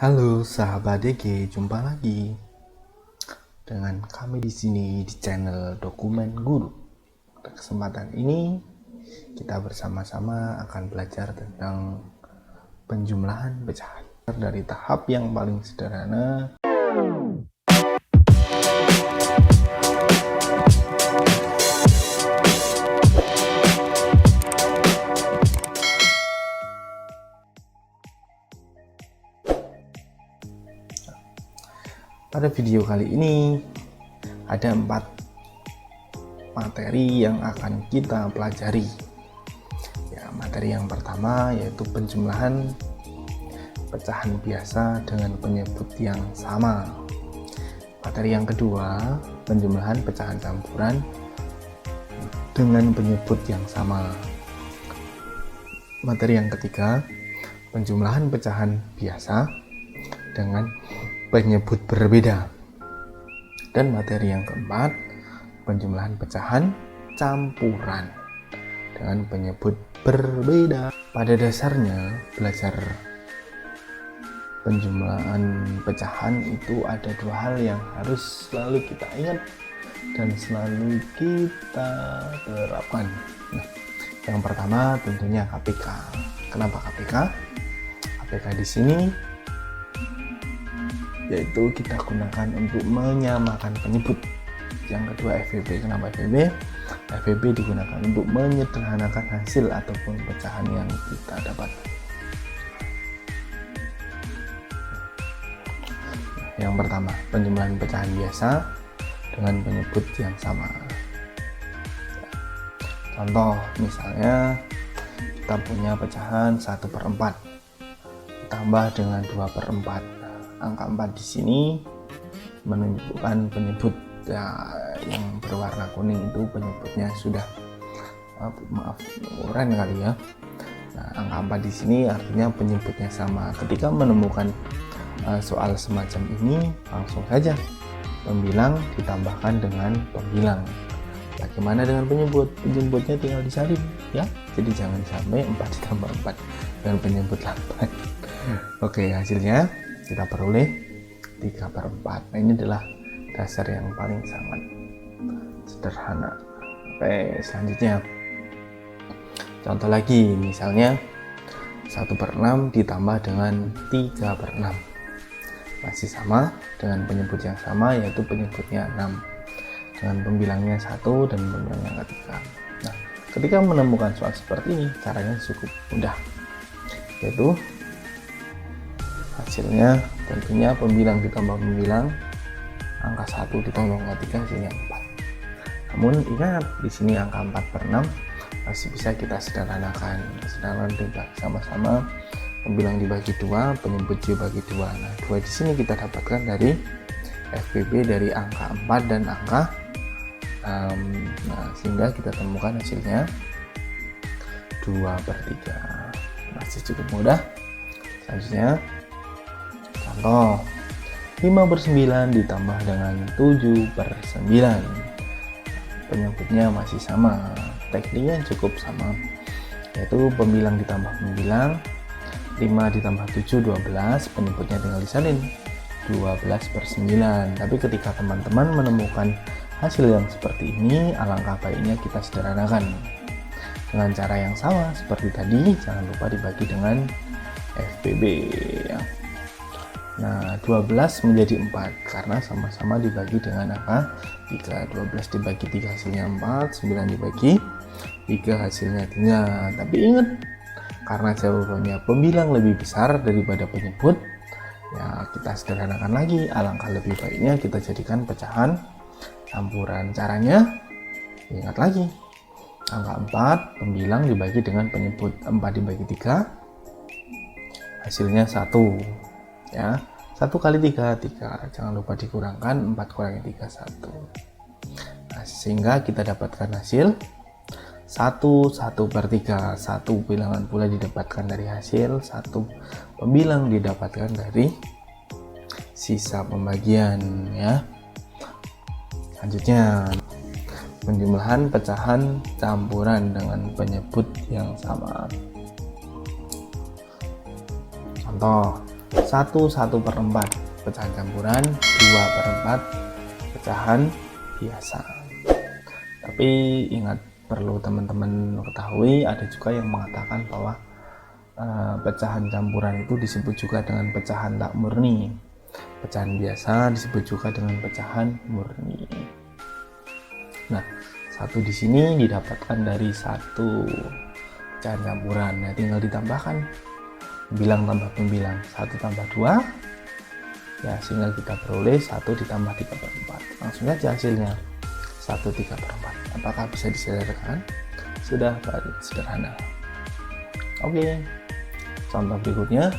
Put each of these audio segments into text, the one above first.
Halo sahabat DG, jumpa lagi dengan kami di sini di channel Dokumen Guru. Pada kesempatan ini kita bersama-sama akan belajar tentang penjumlahan pecahan dari tahap yang paling sederhana. Pada video kali ini ada 4 materi yang akan kita pelajari. Ya, materi yang pertama yaitu penjumlahan pecahan biasa dengan penyebut yang sama. Materi yang kedua, penjumlahan pecahan campuran dengan penyebut yang sama. Materi yang ketiga, penjumlahan pecahan biasa dengan penyebut berbeda. Dan materi yang keempat, penjumlahan pecahan campuran dengan penyebut berbeda. Pada dasarnya, belajar penjumlahan pecahan itu ada 2 hal yang harus selalu kita ingat dan selalu kita terapkan. Nah, yang pertama tentunya KPK. Kenapa KPK? KPK di sini yaitu kita gunakan untuk menyamakan penyebut. Yang kedua FVB. Kenapa FVB? FVB digunakan untuk menyederhanakan hasil ataupun pecahan yang kita dapat. Yang pertama, penjumlahan pecahan biasa dengan penyebut yang sama. Contoh, misalnya kita punya pecahan 1/4 ditambah dengan 2/4. Angka 4 di sini menunjukkan penyebut ya, yang berwarna kuning itu penyebutnya sudah oren kali ya. Nah, angka 4 di sini artinya penyebutnya sama. Ketika menemukan soal semacam ini, langsung saja pembilang ditambahkan dengan pembilang. Bagaimana dengan penyebut? Penyebutnya tinggal disalin ya. Jadi jangan sampai 4 ditambah 4 dengan penyebut 8. Oke, hasilnya kita peroleh 3/4. Nah, ini adalah dasar yang paling sangat sederhana. Oke, selanjutnya contoh lagi, misalnya 1/6 ditambah dengan 3/6 masih sama dengan penyebut yang sama, yaitu penyebutnya 6 dengan pembilangnya 1 dan pembilang yang ketiga. Nah, ketika menemukan soal seperti ini caranya cukup mudah, yaitu hasilnya tentunya pembilang ditambah pembilang, angka 1 ditambah angka 3 hasilnya 4. Namun ingat, di sini angka 4/6 masih bisa kita sederhanakan. Sedangkan sama-sama pembilang dibagi 2, penyebut dibagi 2. Nah, 2 di sini kita dapatkan dari FVB dari angka 4 dan angka 6. Nah, sehingga kita temukan hasilnya 2/3. Masih cukup mudah. Selanjutnya contoh 5/9 ditambah dengan 7/9. Penyebutnya masih sama, tekniknya cukup sama, yaitu pembilang ditambah pembilang. 5 ditambah 7 12, penyebutnya tinggal disalin 12/9. Tapi ketika teman-teman menemukan hasil yang seperti ini, alangkah baiknya kita sederhanakan dengan cara yang sama seperti tadi. Jangan lupa dibagi dengan FVB ya. Nah, 12 menjadi 4 karena sama-sama dibagi dengan angka 3. 12 dibagi 3 hasilnya 4, 9 dibagi 3 hasilnya 3. Tapi ingat, karena jawabannya pembilang lebih besar daripada penyebut, ya kita sederhanakan lagi. Alangkah lebih baiknya kita jadikan pecahan campuran. Caranya, ingat lagi, angka 4 pembilang dibagi dengan penyebut. 4 dibagi 3 hasilnya 1 ya. 1 kali 3 3, jangan lupa dikurangkan, 4 kurangi 3 1. Nah, sehingga kita dapatkan hasil 1/3. 1 bilangan pula didapatkan dari hasil, 1 pembilang didapatkan dari sisa pembagian ya. Selanjutnya, penjumlahan pecahan campuran dengan penyebut yang sama. Contoh, 1/4 pecahan campuran, 2/4 pecahan biasa. Tapi ingat, perlu teman-teman ketahui, ada juga yang mengatakan bahwa pecahan campuran itu disebut juga dengan pecahan tak murni, pecahan biasa disebut juga dengan pecahan murni. Nah, 1 di sini didapatkan dari 1 pecahan campuran. Nah, tinggal ditambahkan pembilang tambah pembilang, 1 tambah 2 ya, sehingga kita peroleh 1 ditambah 3/4. Langsung saja hasilnya 1/3/4. Apakah bisa disederhanakan? Sudah sederhana. Oke, contoh berikutnya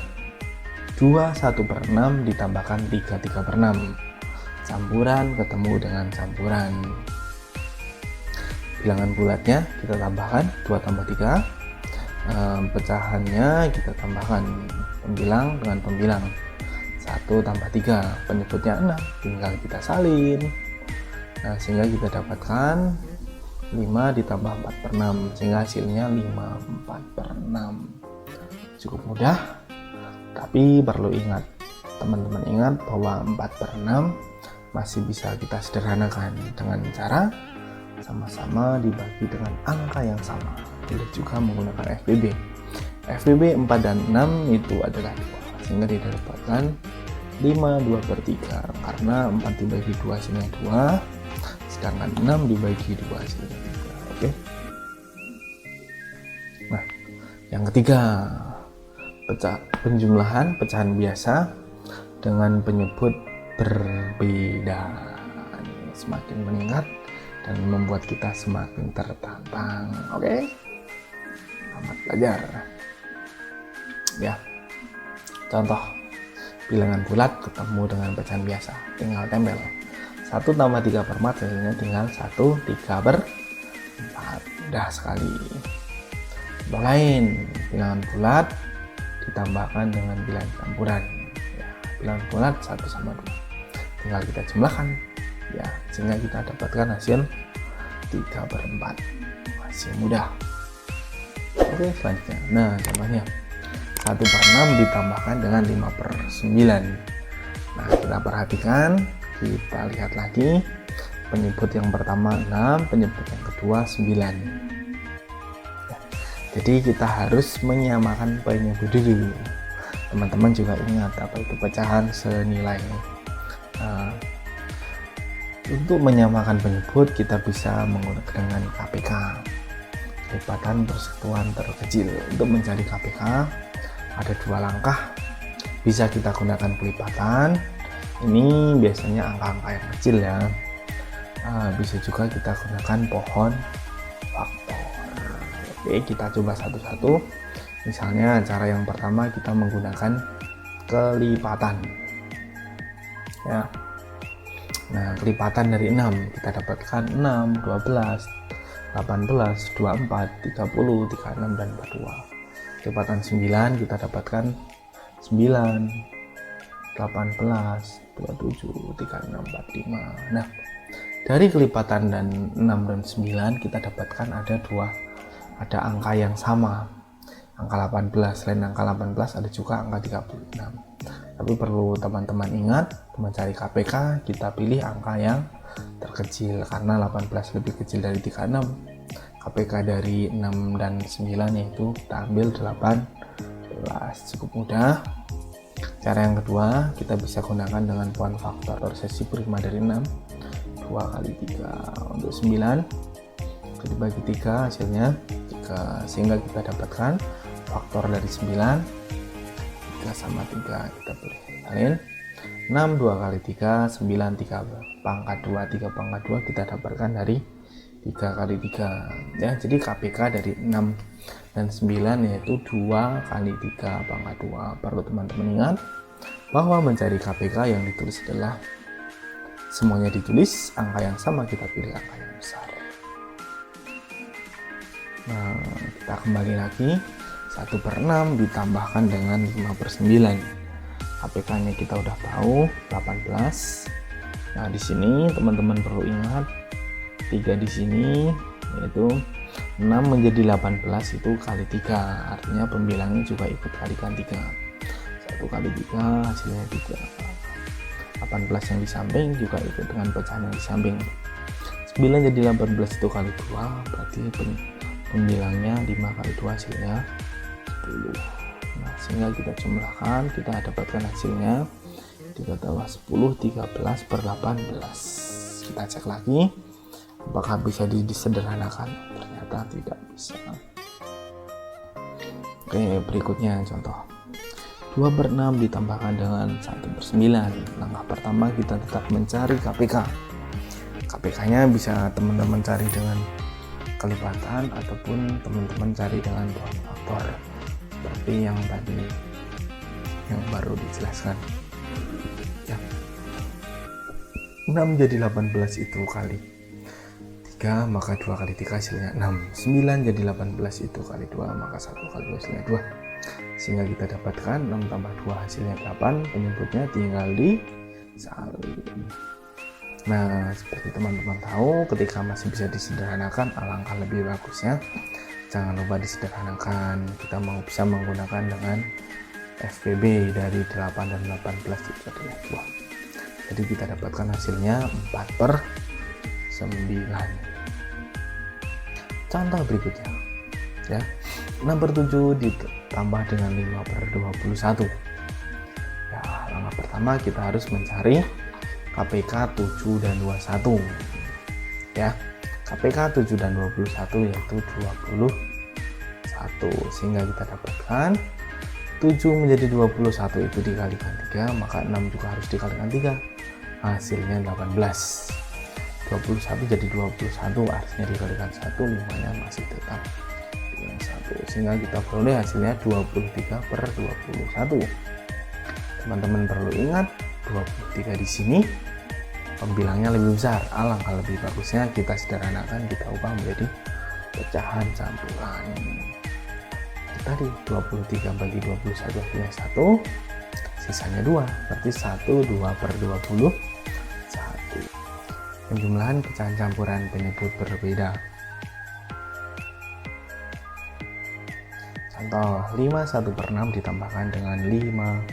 2/1/6 ditambahkan 3/6. Campuran ketemu dengan campuran. Bilangan bulatnya kita tambahkan 2 tambah 3, pecahannya kita tambahkan pembilang dengan pembilang, 1 tambah 3, penyebutnya 6, tinggal kita salin. Nah, sehingga kita dapatkan 5 ditambah 4/6, sehingga hasilnya 5/4/6. Cukup mudah, tapi perlu ingat, teman-teman ingat bahwa 4/6 masih bisa kita sederhanakan dengan cara sama-sama dibagi dengan angka yang sama. Boleh juga menggunakan FBB. FBB 4 dan 6 itu adalah 2, sehingga didapatkan 5/2/3, karena 4 dibagi 2 hasilnya 2, sedangkan 6 dibagi 2 hasilnya 3. Oke. Nah, yang ketiga, penjumlahan pecahan biasa dengan penyebut berbeda. Ini semakin meningkat dan membuat kita semakin tertantang. Oke, selamat belajar ya. Contoh bilangan bulat ketemu dengan pecahan biasa, tinggal tempel 1 tambah 3/4, hasilnya tinggal 1/3/4. Mudah sekali. Contoh lain, bilangan bulat ditambahkan dengan bilangan campuran ya, bilangan bulat 1/2, tinggal kita jumlahkan ya, sehingga kita dapatkan hasil 3/4. Masih mudah. Oke, selanjutnya, nah contohnya 1/6 ditambahkan dengan 5/9. Nah, kita perhatikan, kita lihat lagi, penyebut yang pertama 6, penyebut yang kedua 9 ya, jadi kita harus menyamakan penyebut dulu. Teman-teman juga ingat apa itu pecahan senilai. Untuk menyamakan penyebut kita bisa menggunakan dengan KPK, kelipatan persatuan terkecil. Untuk mencari KPK ada 2 langkah. Bisa kita gunakan kelipatan, ini biasanya angka-angka yang kecil ya. Bisa juga kita gunakan pohon faktor. Oke, kita coba satu-satu. Misalnya cara yang pertama kita menggunakan kelipatan ya. Nah, kelipatan dari 6 kita dapatkan 6, 12, 18, 24, 30, 36, dan 42. Kelipatan 9 kita dapatkan 9, 18, 27, 36, 45. Nah, dari kelipatan dan 6 dan 9 kita dapatkan ada angka yang sama, angka 18. Selain angka 18 ada juga angka 36. Tapi perlu teman-teman ingat, mencari KPK kita pilih angka yang terkecil, karena 18 lebih kecil dari 36. KPK dari 6 dan 9 yaitu kita ambil 18. Cukup mudah. Cara yang kedua, kita bisa gunakan dengan pohon faktor sesi prima dari 6, 2 kali 3. Untuk 9 dibagi 3 hasilnya 3, sehingga kita dapatkan faktor dari 9, 3 sama 3, kita boleh salin. 6 2 kali 3, 9, 3 pangkat 2, 3 pangkat 2 kita dapatkan dari 3 kali 3 ya. Jadi KPK dari 6 dan 9 yaitu 2 kali 3 pangkat 2. Perlu teman-teman ingat bahwa mencari KPK yang ditulis adalah semuanya ditulis, angka yang sama kita pilih angka yang besar. Nah, kita kembali lagi, 1/6 ditambahkan dengan 5/9. KPK-nya kita udah tahu 18. Nah, di sini teman-teman perlu ingat 3 di sini, yaitu 6 menjadi 18 itu kali 3, artinya pembilangnya juga ikut kalikan 3. 1 kali 3 hasilnya 3. 18 yang di samping juga ikut dengan pecahan yang di samping. 9 jadi 18 itu kali 2, berarti pembilangnya 5 kali 2 hasilnya 10. Nah, sehingga kita jumlahkan, kita dapatkan hasilnya 3 tambah 10, 13 per 18. Kita cek lagi apakah bisa disederhanakan. Ternyata tidak bisa. Oke, berikutnya contoh 2 per 6 ditambahkan dengan 1 per 9. Langkah pertama kita tetap mencari KPK. KPK nya bisa teman-teman cari dengan kelipatan ataupun teman-teman cari dengan buah faktor seperti yang tadi yang baru dijelaskan ya. 6 jadi 18 itu kali 3, maka 2 kali 3 hasilnya 6. 9 jadi 18 itu kali 2, maka 1 kali 2 hasilnya 2. Sehingga kita dapatkan 6 tambah 2 hasilnya 8, penyebutnya tinggal disalin. Nah, seperti teman-teman tahu, ketika masih bisa disederhanakan, alangkah lebih bagusnya jangan lupa disederhanakan. Kita bisa menggunakan dengan FPB dari 8 dan 18 itu adalah 2. Jadi kita dapatkan hasilnya 4 per 9. Contoh berikutnya ya, 6 per 7 ditambah dengan 5 per 21. Ya, langkah pertama kita harus mencari KPK 7 dan 21 ya. KPK 7 dan 21 yaitu 21, sehingga kita dapatkan 7 menjadi 21 itu dikalikan 3, maka 6 juga harus dikalikan 3, hasilnya 18. 21 jadi 21, artinya dikalikan 1, 5 nya masih tetap dengan 1, sehingga kita peroleh hasilnya 23 per 21. Teman-teman perlu ingat 23 di sini pembilangnya lebih besar, alangkah lebih bagusnya kita sederhanakan, kita ubah menjadi pecahan campuran. Tadi 23 bagi 21 hasilnya 1, sisanya 2, berarti 1 2 per 21. Penjumlahan pecahan campuran penyebut berbeda. Contoh 5 1 per 6 ditambahkan dengan 5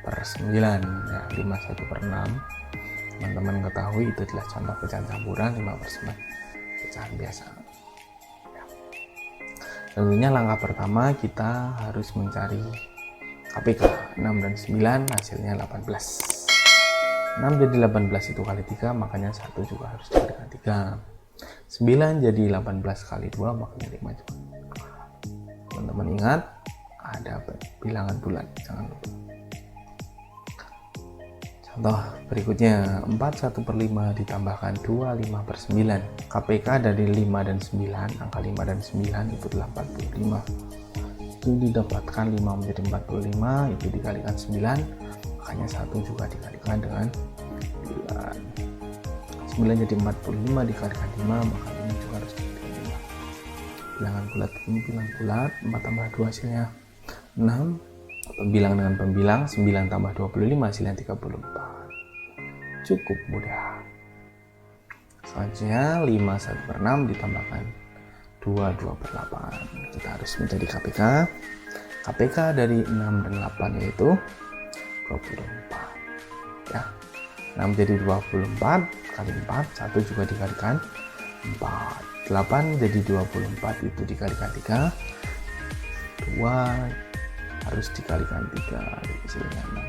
per 9 ya. 5 1 per 6 teman-teman ketahui itu adalah contoh pecahan campuran. 5 per 9 pecahan biasa ya. Tentunya langkah pertama kita harus mencari KPK. 6 dan 9 hasilnya 18. 6 jadi 18 itu kali 3, makanya 1 juga harus dikalikan 3. 9 jadi 18 kali 2, makanya 5 juga. Teman-teman ingat ada bilangan bulat, jangan lupa. Contoh berikutnya 4 1 per 5 ditambahkan 2 5 per 9. KPK dari 5 dan 9, angka 5 dan 9 itu adalah 45. Itu didapatkan 5 menjadi 45, itu dikalikan 9, makanya 1 juga dikalikan dengan 9. 9 jadi 45 dikalikan 5, maka ini juga harus dikalikan 5. Bilangan bulat ini bilangan bulat, 4 tambah 2 hasilnya 6. Pembilang dengan pembilang, 9 tambah 25 hasilnya 34. Cukup mudah. Selanjutnya 5 1 per 6 ditambahkan 2 2 per 8. Kita harus mencari KPK. KPK dari 6 dan 8 yaitu 24 ya. 6 jadi 24 kali 4, 1 juga dikalikan 4. 8 jadi 24 itu dikalikan 3, 2 harus dikalikan 3 hasilnya 6,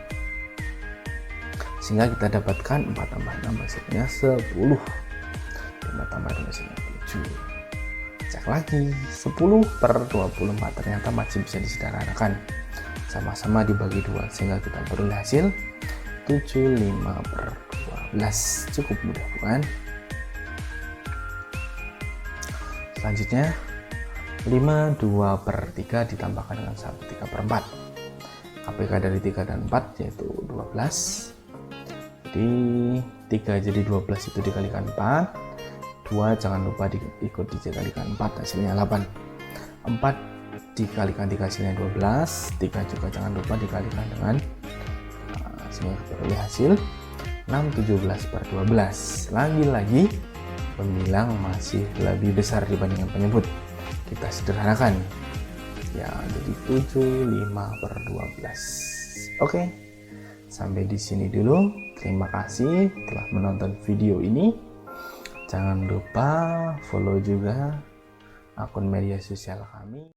sehingga kita dapatkan 4 tambah 6 hasilnya 10, 5 tambah 2 hasilnya 7. Cek lagi 10 per 24 ternyata masih bisa disederhanakan, sama-sama dibagi 2 sehingga kita peroleh hasil 75 per 12. Cukup mudah bukan? Selanjutnya 5 2 per 3 ditambahkan dengan 1 3 per 4. KPK dari 3 dan 4 yaitu 12. Jadi 3 jadi 12 itu dikalikan 4, 2 jangan lupa ikut dikalikan 4 hasilnya 8. 4 dikalikan 3 hasilnya 12, 3 juga jangan lupa dikalikan dengan sehingga peroleh hasil 6 17 per 12. Lagi-lagi pembilang masih lebih besar dibandingkan penyebut, kita sederhanakan ya, jadi 75 per 12. Oke, sampai di sini dulu. Terima kasih telah menonton video ini. Jangan lupa follow juga akun media sosial kami.